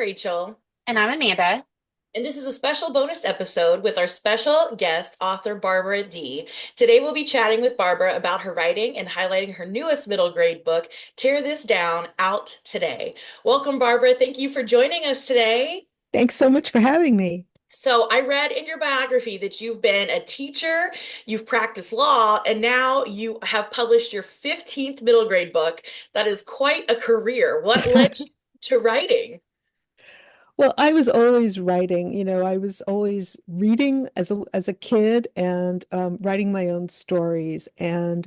Rachel, And I'm Amanda. and this is a special bonus episode with our special guest, author Barbara Dee. Today we'll be chatting with Barbara about her writing and highlighting her newest middle grade book, Tear This Down, out today. Welcome, Barbara. Thank you for joining us today. Thanks so much for having me. So, I read in your biography that you've been a teacher, you've practiced law, and now you have published your 15th middle grade book. That is quite a career. What led you to writing? Well, I was always writing, I was always reading as a kid and writing my own stories. And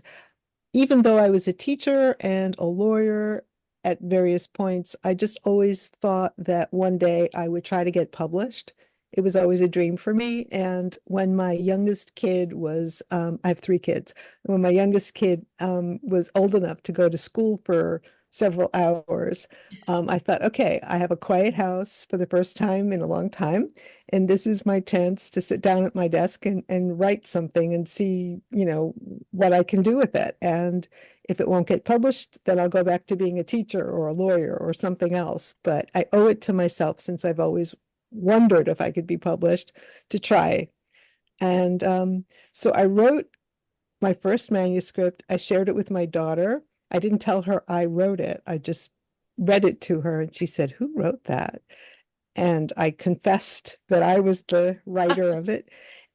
even though I was a teacher and a lawyer at various points, I just always thought that one day I would try to get published. It was always a dream for me. And when my youngest kid was, I have three kids. When my youngest kid was old enough to go to school for several hours, I thought, okay, I have a quiet house for the first time in a long time. And this is my chance to sit down at my desk and write something and see, what I can do with it. And if it won't get published, then I'll go back to being a teacher or a lawyer or something else. But I owe it to myself, since I've always wondered if I could be published, to try. And so I wrote my first manuscript. I shared it with my daughter. I didn't tell her I wrote it. I just read it to her, and she said, "Who wrote that?" And I confessed that I was the writer of it.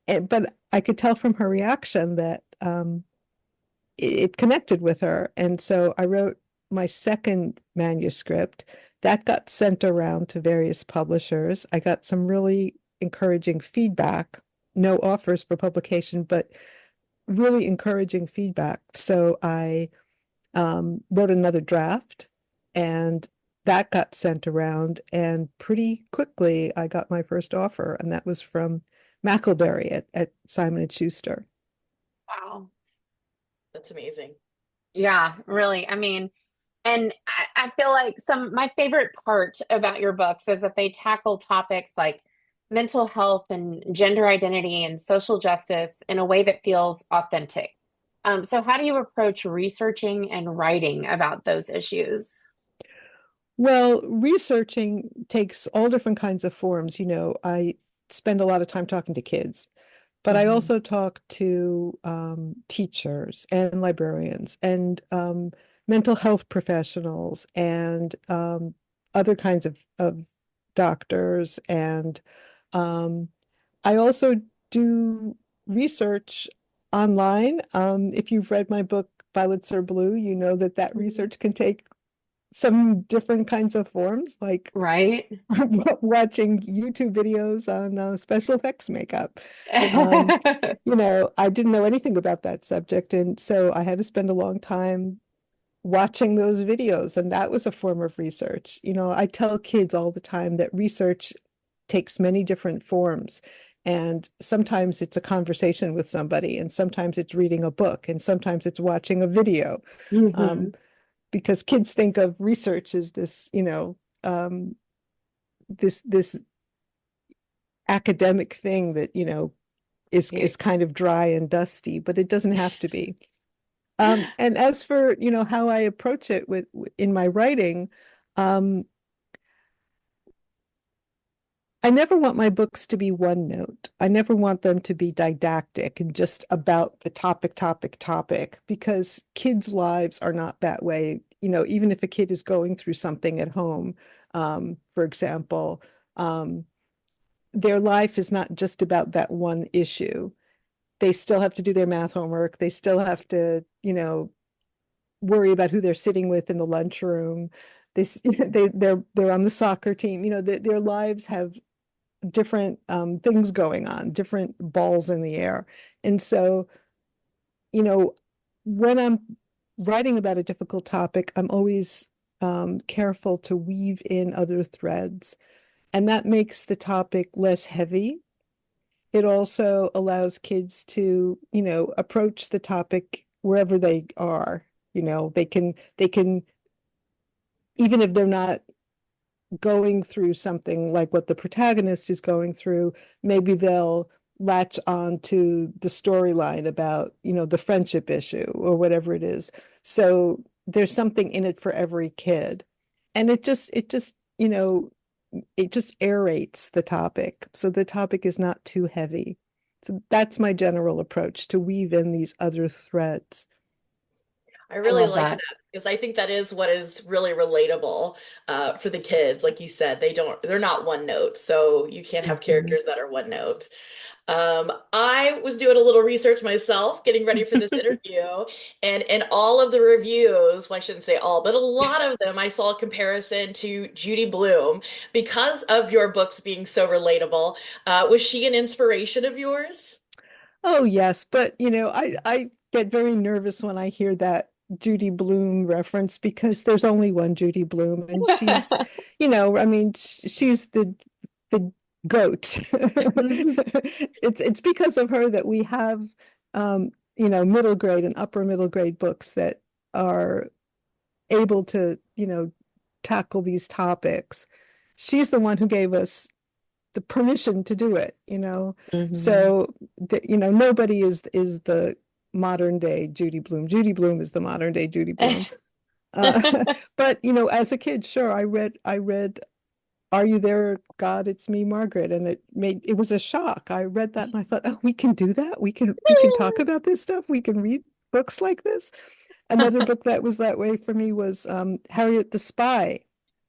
But I could tell from her reaction that it connected with her. And so I wrote my second manuscript that got sent around to various publishers. I got some really encouraging feedback, no offers for publication, but really encouraging feedback. So I wrote another draft, and that got sent around. And pretty quickly, I got my first offer, and that was from Mackleberry at Simon and Schuster. Wow. That's amazing. Yeah, really. I feel like my favorite part about your books is that they tackle topics like mental health and gender identity and social justice in a way that feels authentic. So how do you approach researching and writing about those issues? Well, researching takes all different kinds of forms. I spend a lot of time talking to kids, but I Mhm. also talk to teachers and librarians and mental health professionals and other kinds of doctors. And um, I also do research online. If you've read my book, Violets Are Blue, you know that Mhm. research can take some different kinds of forms, like Right? watching YouTube videos on special effects makeup. Um, I didn't know anything about that subject, and so I had to spend a long time watching those videos, and that was a form of research. I tell kids all the time that research takes many different forms. And sometimes it's a conversation with somebody, and sometimes it's reading a book, and sometimes it's watching a video. Um, Hmm. because kids think of research as this, this academic thing that, is kind of dry and dusty, but it doesn't have to be. And as for, how I approach it in my writing, um, I never want my books to be one note. I never want them to be didactic and just about the topic, because kids' lives are not that way. Even if a kid is going through something at home, for example, um, their life is not just about that one issue. They still have to do their math homework. They still have to, worry about who they're sitting with in the lunchroom. They're on the soccer team. Their lives have different things going on, different balls in the air. And so, you know, when I'm writing about a difficult topic, I'm always careful to weave in other threads. And that makes the topic less heavy. It also allows kids to, approach the topic wherever they are. They can, even if they're not going through something like what the protagonist is going through, maybe they'll latch on to the storyline about, the friendship issue or whatever it is. So there's something in it for every kid. And it just, it just aerates the topic. So the topic is not too heavy. So that's my general approach to weave in these other threads. I I really love like that. that because I think that is what is really relatable for the kids. Like you said, they're not one note, so you can't have Mhm. characters that are one note. I was doing a little research myself, getting ready for this interview, and in all of the reviews, well, I shouldn't say all, but a lot of them, I saw a comparison to Judy Blume because of your books being so relatable. Was she an inspiration of yours? Oh yes, but I get very nervous when I hear that Judy Blume reference because there's only one Judy Blume, and she's, I mean, she's the goat. Mhm. It's because of her that we have, middle grade and upper middle grade books that are able to, tackle these topics. She's the one who gave us the permission to do it. Mhm. So that nobody is the modern day Judy Blume. Judy Blume is the modern day Judy Blume. Uh, but as a kid, sure, I read Are You There, God? It's Me, Margaret, and it was a shock. I read that and I thought, oh, we can do that. We can talk about this stuff. We can read books like this. Another book that was that way for me was Harriet the Spy,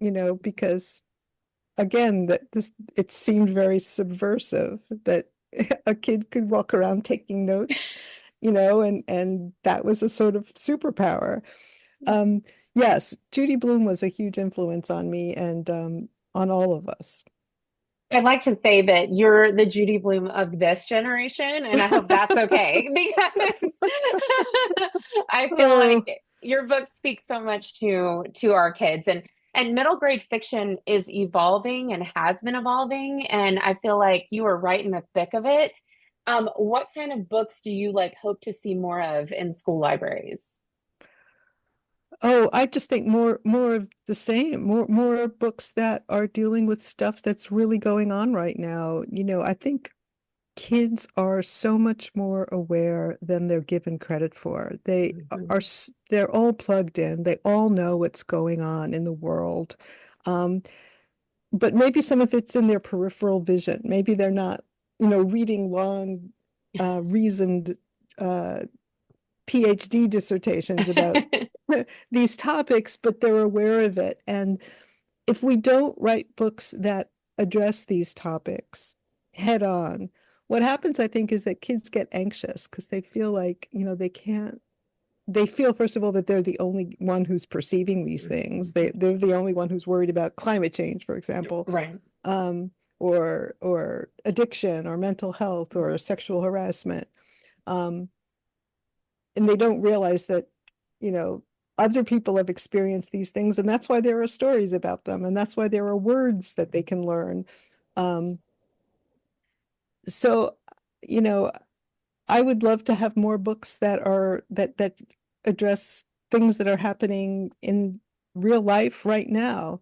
because again that this it seemed very subversive that a kid could walk around taking notes, and that was a sort of superpower. um yes, Judy Blume was a huge influence on me and on all of us. I'd like to say that you're the Judy Blume of this generation, and I hope that's okay because I feel like Oh, your book speaks so much to our kids, and middle grade fiction is evolving and has been evolving, and I feel like you are right in the thick of it. What kind of books do you like hope to see more of in school libraries? oh, I just think more of the same, more books that are dealing with stuff that's really going on right now. I think kids are so much more aware than they're given credit for. Mhm. They're all plugged in. They all know what's going on in the world. Um, but maybe some of it's in their peripheral vision. Maybe they're not, reading long, reasoned PhD dissertations about these topics, but they're aware of it. And if we don't write books that address these topics head on, what happens, I think, is that kids get anxious because they feel like, they can't, they feel, first of all, that they're the only one who's perceiving these things. They're the only one who's worried about climate change, for example, Right. um, or addiction or mental health or sexual harassment. Um, and they don't realize that, you know, other people have experienced these things, and that's why there are stories about them, and that's why there are words that they can learn. Um, so, you know, I would love to have more books that address things that are happening in real life right now.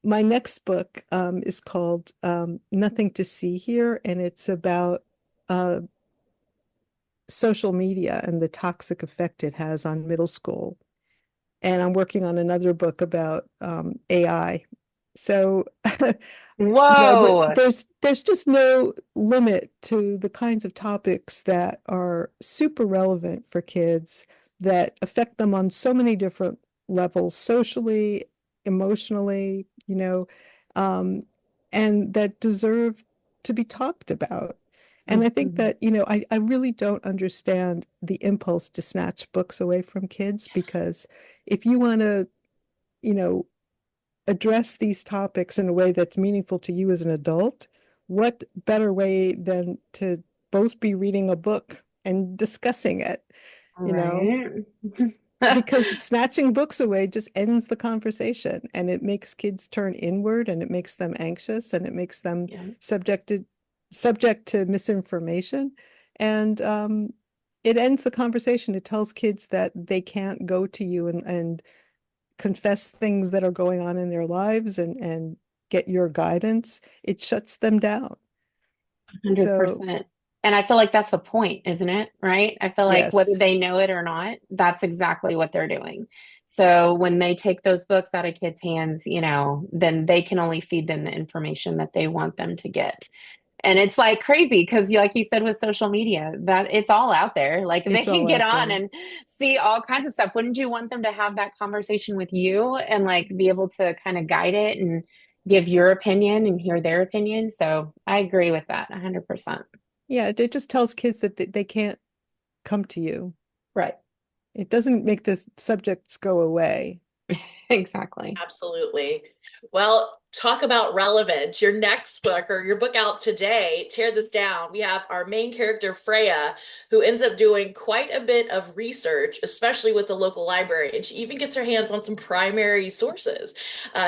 My next book is called Nothing to See Here, and it's about uh, social media and the toxic effect it has on middle school. And I'm working on another book about AI. So, Whoa. there's just no limit to the kinds of topics that are super relevant for kids that affect them on so many different levels, socially, emotionally, um, and that deserve to be talked about. And I think Mhm. that, I really don't understand the impulse to snatch books away from kids because if you want to, you know, address these topics in a way that's meaningful to you as an adult, what better way than to both be reading a book and discussing it, you know? Right. Because snatching books away just ends the conversation and it makes kids turn inward and it makes them anxious and it makes them Yeah. subjected subject to misinformation. And it ends the conversation. It tells kids that they can't go to you and confess things that are going on in their lives and get your guidance. It shuts them down. So 100%. And I feel like that's the point, isn't it? Right? I feel like whether yes, they know it or not, that's exactly what they're doing. So when they take those books out of kids' hands, then they can only feed them the information that they want them to get. And it's like crazy because, like you said, with social media, that it's all out there. Like they It's can all get out on there. and see all kinds of stuff. Wouldn't you want them to have that conversation with you and like be able to kind of guide it and give your opinion and hear their opinion? So I agree with that 100%. Yeah, it just tells kids that they can't come to you. Right. It doesn't make the subjects go away. Exactly. Absolutely. Well, talk about relevance. Your next book or your book out today, Tear This Down. We have our main character, Freya, who ends up doing quite a bit of research, especially with the local library, and she even gets her hands on some primary sources.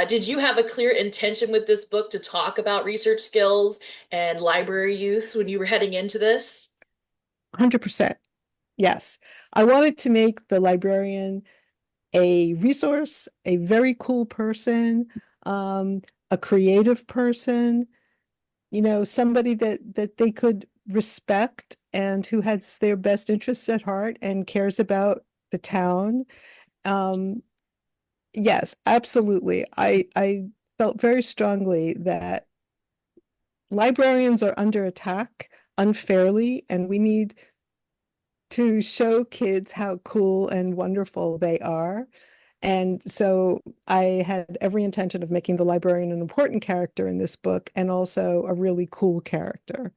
Did you have a clear intention with this book to talk about research skills and library use when you were heading into this? 100%. Yes. I wanted to make the librarian a resource, a very cool person, um, a creative person, somebody that they could respect and who has their best interests at heart and cares about the town. Um, yes, absolutely. I felt very strongly that librarians are under attack unfairly, and we need to show kids how cool and wonderful they are. And so I had every intention of making the librarian an important character in this book and also a really cool character.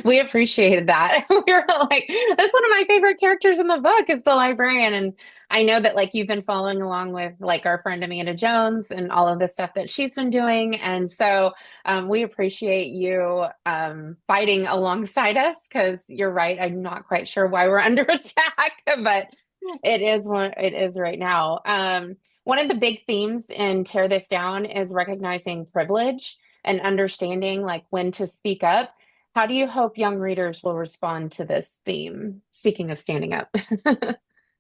We appreciated that. We were like, that's one of my favorite characters in the book is the librarian. And I know that like you've been following along with like our friend Amanda Jones and all of the stuff that she's been doing. And so we appreciate you fighting alongside us because you're right. I'm not quite sure why we're under attack, but it is right now. One of the big themes in Tear This Down is recognizing privilege and understanding like when to speak up. How do you hope young readers will respond to this theme? Speaking of standing up.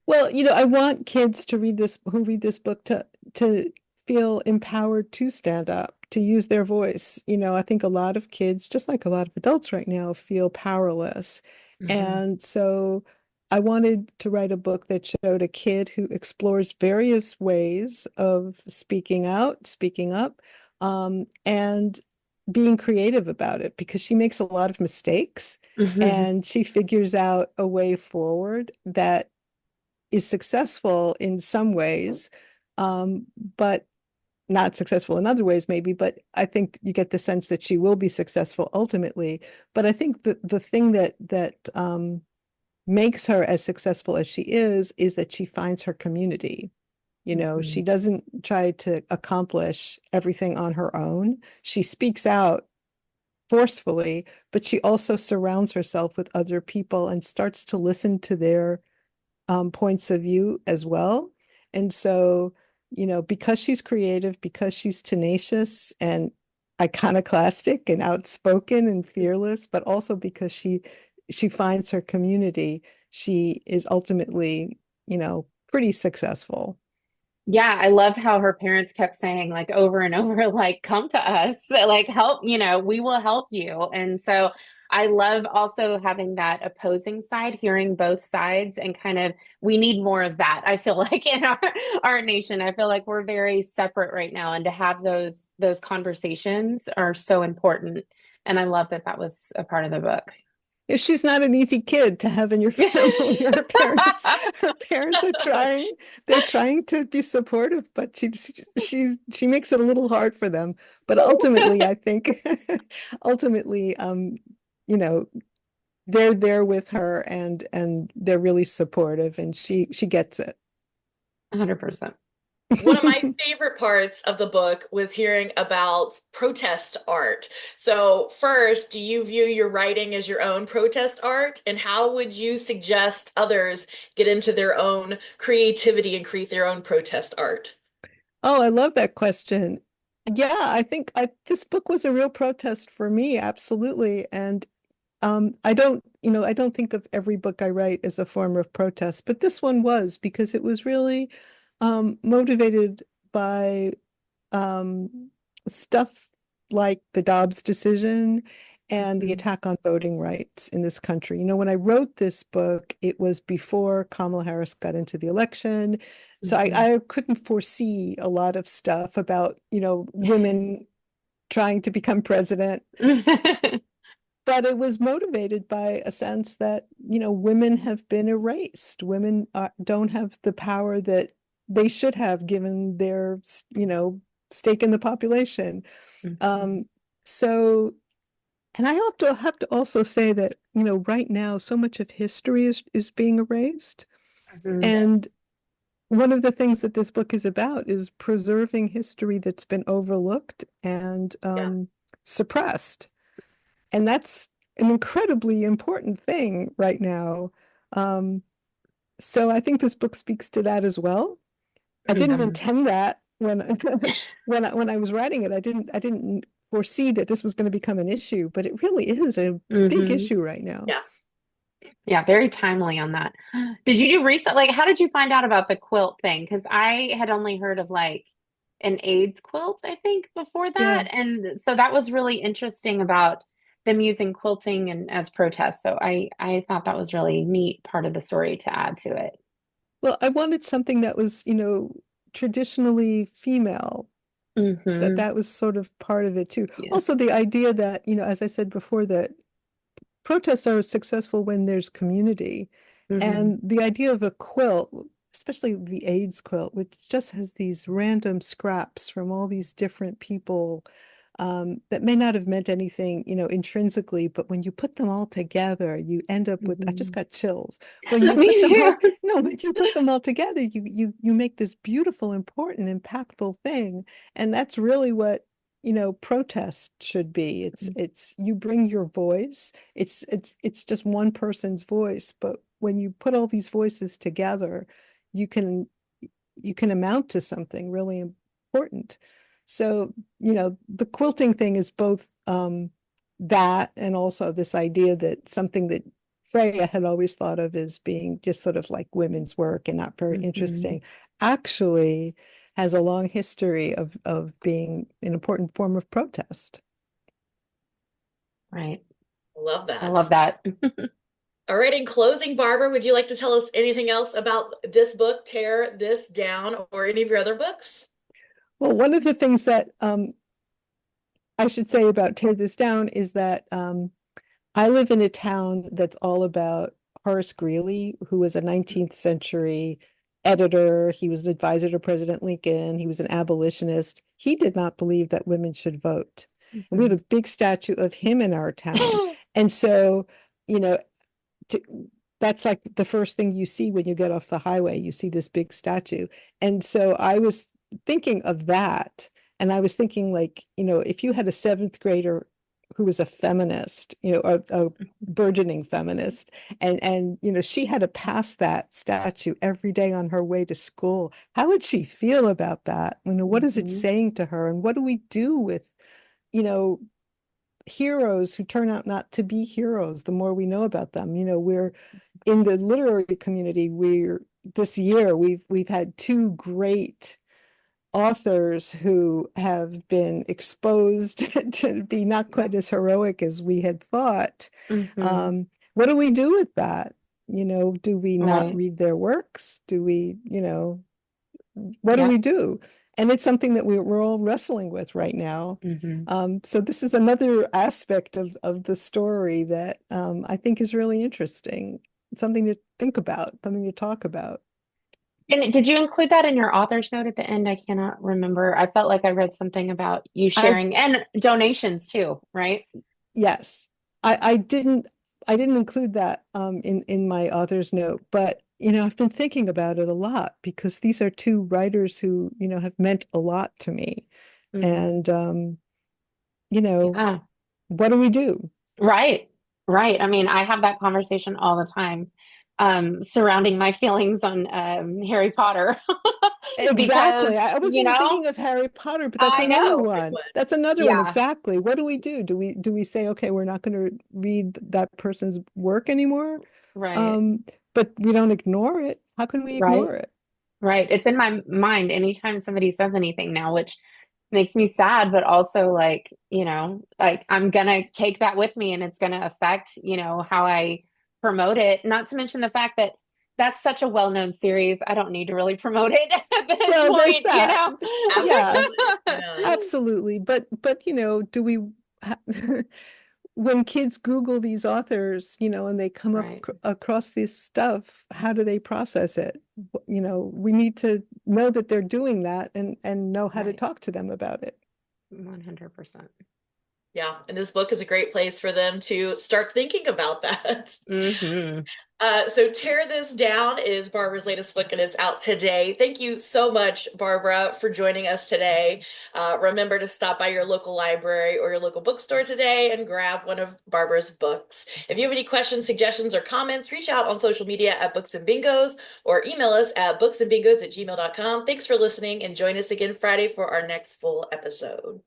Well, I want kids to who read this book to feel empowered to stand up, to use their voice. I think a lot of kids, just like a lot of adults right now, feel powerless. Mhm. And so I wanted to write a book that showed a kid who explores various ways of speaking out, speaking up, and being creative about it because she makes a lot of mistakes and she figures out a way forward that is successful in some ways, but not successful in other ways, maybe. But I think you get the sense that she will be successful ultimately. But I think the thing that makes her as successful as she is that she finds her community. She Mhm. doesn't try to accomplish everything on her own. She speaks out forcefully, but she also surrounds herself with other people and starts to listen to their points of view as well. And so, because she's creative, because she's tenacious and iconoclastic and outspoken and fearless, but also because she finds her community, she is ultimately, pretty successful. Yeah, I love how her parents kept saying like over and over, like, come to us, like help, we will help you. And so I love also having that opposing side, hearing both sides and kind of we need more of that. I feel like in our nation, I feel like we're very separate right now. And to have those conversations are so important. And I love that that was a part of the book. If she's not an easy kid to have in your family, her parents are trying, they're trying to be supportive, but she makes it a little hard for them. But ultimately, I think ultimately, you know, they're there with her and they're really supportive and she gets it. 100%. One of my favorite parts of the book was hearing about protest art. So, first, do you view your writing as your own protest art? And how would you suggest others get into their own creativity and create their own protest art? Oh, I love that question. Yeah, I think this book was a real protest for me, absolutely. And I don't think of every book I write as a form of protest, but this one was because it was really motivated by stuff like the Dobbs decision and the Mhm. attack on voting rights in this country. You know, when I wrote this book, it was before Kamala Harris got into the election. So Mhm. I couldn't foresee a lot of stuff about, women trying to become president. But it was motivated by a sense that, women have been erased. Women don't have the power that they should have given their, stake in the population. Mhm. Um, so, and I have to also say that, right now, so much of history is being erased. Mhm. And one of the things that this book is about is preserving history that's been overlooked and Yeah. suppressed. And that's an incredibly important thing right now. Um, so I think this book speaks to that as well. I didn't Mhm. intend that when when I was writing it. I didn't foresee that this was going to become an issue, but it really is a big Mhm. issue right now. Yeah. Yeah, very timely on that. Did you do research? Like, how did you find out about the quilt thing? Because I had only heard of like an AIDS quilt, I think, before Yeah. that. And so that was really interesting about them using quilting and as protest. So I thought that was really neat part of the story to add to it. Well, I wanted something that was, traditionally female. That Hmm. that was sort of part of it too. Yeah. Also, the idea that, as I said before, that protests are successful when there's community. Hmm. And the idea of a quilt, especially the AIDS quilt, which just has these random scraps from all these different people that may not have meant anything, intrinsically, but when you put them all together, you end up with, I just Hmm. got chills. When you Me put them all, too. no, but you put them all together, you make this beautiful, important, impactful thing. And that's really what, protest should be. It's you bring your voice. It's just one person's voice, but when you put all these voices together, you can you can amount to something really important. So, the quilting thing is both that and also this idea that something that Freya had always thought of as being just sort of like women's work and not very Hmm. interesting actually has a long history of being an important form of protest. Right. Love I that. love that. All right, in closing, Barbara, would you like to tell us anything else about this book, Tear This Down, or any of your other books? Well, one of the things that I should say about Tear This Down is that I live in a town that's all about Horace Greeley, who was a 19th century editor. He was an advisor to President Lincoln. He was an abolitionist. He did not believe that women should vote. And we have Mhm. a big statue of him in our town. And so, you know, to, that's like the first thing you see when you get off the highway. You see this big statue. And so I was thinking of that. And I was thinking, like, if you had a seventh grader who was a feminist, a burgeoning feminist, and she had to pass that statue every day on her way to school, how would she feel about that? What is it Mhm. saying to her? And what do we do with, you know, heroes who turn out not to be heroes the more we know about them? We're in the literary community, we're this year we've had two great authors who have been exposed to be not Yep. quite as heroic as we had thought. Hmm. What do we do with that? Do we not Right. read their works? Do we, what do we Yep. do? And it's something that we're all wrestling with right now. Hmm. So this is another aspect of the story that I think is really interesting. Something to think about, something to talk about. And did you include that in your author's note at the end? I cannot remember. I felt like I read something about you I sharing and donations too, right? Yes, I didn't include that in my author's note, but I've been thinking about it a lot because these are two writers who have meant a lot to me, Hmm. and you know Yeah. what do we do? Right. Right. I mean, I have that conversation all the time, surrounding my feelings on Harry Potter Exactly. because, I wasn't you even know, thinking of Harry Potter, but that's I another know. Good one. one. That's another one. Yeah. Exactly. What do we do? Do we say, okay, we're not going to read that person's work anymore? Right. Um, but we don't ignore it. How can we Right. ignore it? Right. It's in my mind anytime somebody says anything now, which makes me sad, but also like, like I'm gonna take that with me and it's gonna affect, how I promote it. Not to mention the fact that that's such a well-known series. I don't need to really promote it at this Well, there's point, that. Yeah, Absolutely. Yeah. absolutely. But do we ha- when kids Google these authors, and they come up Right, across this stuff, how do they process it? We need to know that they're doing that and know how to right. talk to them about it. 100%. Yeah. And this book is a great place for them to start thinking about that. Hmm. So Tear This Down is Barbara's latest book and it's out today. Thank you so much, Barbara, for joining us today. Remember to stop by your local library or your local bookstore today and grab one of Barbara's books. If you have any questions, suggestions, or comments, reach out on social media at Books and Bingos or email us at booksandbingos@gmail.com. Thanks for listening and join us again Friday for our next full episode.